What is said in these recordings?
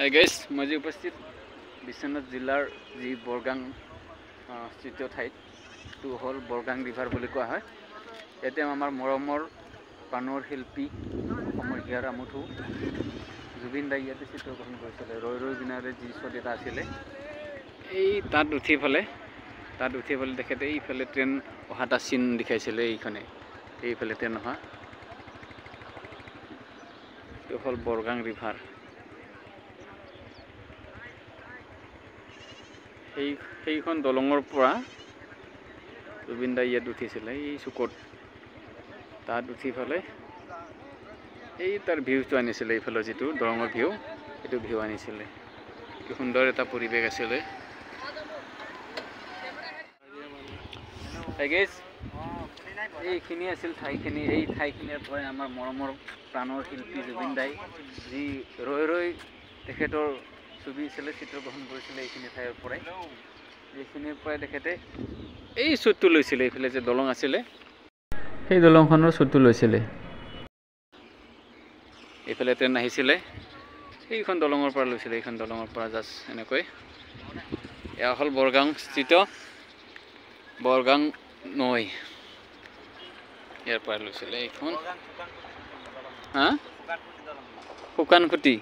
Hi guys, মই যে উপস্থিত বিশ্বনাথ জিলাৰ যি বৰগাং স্থিত ঠাইত টো হল বৰগাং ৰিভাৰ বুলি কোৱা হয়। ইয়াতে আমাৰ মৰমৰ প্ৰাণৰ শিল্পী অসমৰ হিয়াৰ আমঠু জুবিন দাই ইয়াতে চিত্ৰগ্ৰহণ কৰিছিলে। ৰৈ ৰৈ বিনাৰে যি ছবি এটা আছিলে, এই তাত উঠি পেলে তেখেতে এইফালে ট্ৰেইন অহা এটা চিন দেখাইছিলে। এইফালে ট্ৰেইন অহা, এইটো হ'ল বৰগাং ৰিভাৰ। সেইখন দলঙৰ পৰা জুবিন দাই ইয়াত উঠিছিলে, এই চুকত তাত উঠি পেলাই এই তাৰ ভিউটো আনিছিলে। এইফালৰ যিটো দলঙৰ ভিউ, সেইটো ভিউ আনিছিলে। কি সুন্দৰ এটা পৰিৱেশ আছিলে। এইখিনি আছিল ঠাইখিনি। এই ঠাইখিনিৰ পৰাই আমাৰ মৰমৰ প্ৰাণৰ শিল্পী জুবিন দাই যি ৰৈ ৰৈ তেখেতৰ ছবি আছিলে, চিত্ৰগ্ৰহণ কৰিছিলে। এইখিনি ঠাইৰ পৰাই, এইখিনিৰ পৰাই তেখেতে এই শ্বুটটো লৈছিলে। এইফালে যে দলং আছিলে, সেই দলংখনৰ শ্বুটটো লৈছিলে। এইফালে ট্ৰেইন আহিছিলে, সেইখন দলঙৰ পৰা লৈছিলে। এইখন দলঙৰ পৰা জাষ্ট এনেকৈ। এয়া হ'ল বৰগাং স্থিত বৰগাং নৈ, ইয়াৰ পৰা লৈছিলে এইখন। শুকানখুটি,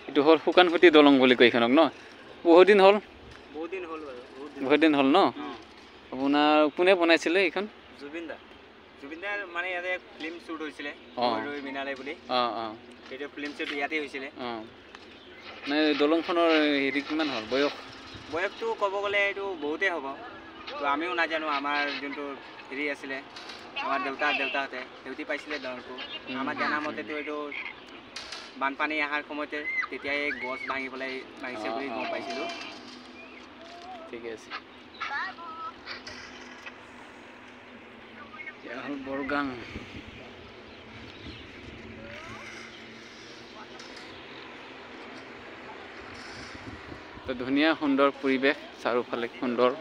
এইটো হ'ল শুকানখুটি দলং বুলি কয় এইখনক ন? বহুত দিন হ'ল ন? আপোনাৰ কোনে বনাইছিলে এইখন? জুবিন দাৰ মানে ইয়াতে ফিল্ম শ্বুট হৈছিলে, ৰৈ মিনালে বুলি। সেইটো ফিল্ম শ্বুট ইয়াতে হৈছিলে। মানে দলংখনৰ হেৰি কিমান হ'ল বয়সটো ক'ব গ'লে এইটো বহুতেই হ'ব। তো আমিও নাজানো। আমাৰ যোনটো হেৰি আছিলে, আমাৰ দেউতাহঁতে সেউতি পাইছিলে দলংটো। আমাৰ জনামতেতো এইটো বানপানী অহাৰ সময়তে তেতিয়াই গছ ভাঙি পেলাই ভাঙিছে বুলি গম পাইছিলোঁ। ঠিকে আছে। এয়া হ'ল বৰগাং। তো ধুনীয়া সুন্দৰ পৰিৱেশ, চাৰিওফালে সুন্দৰ।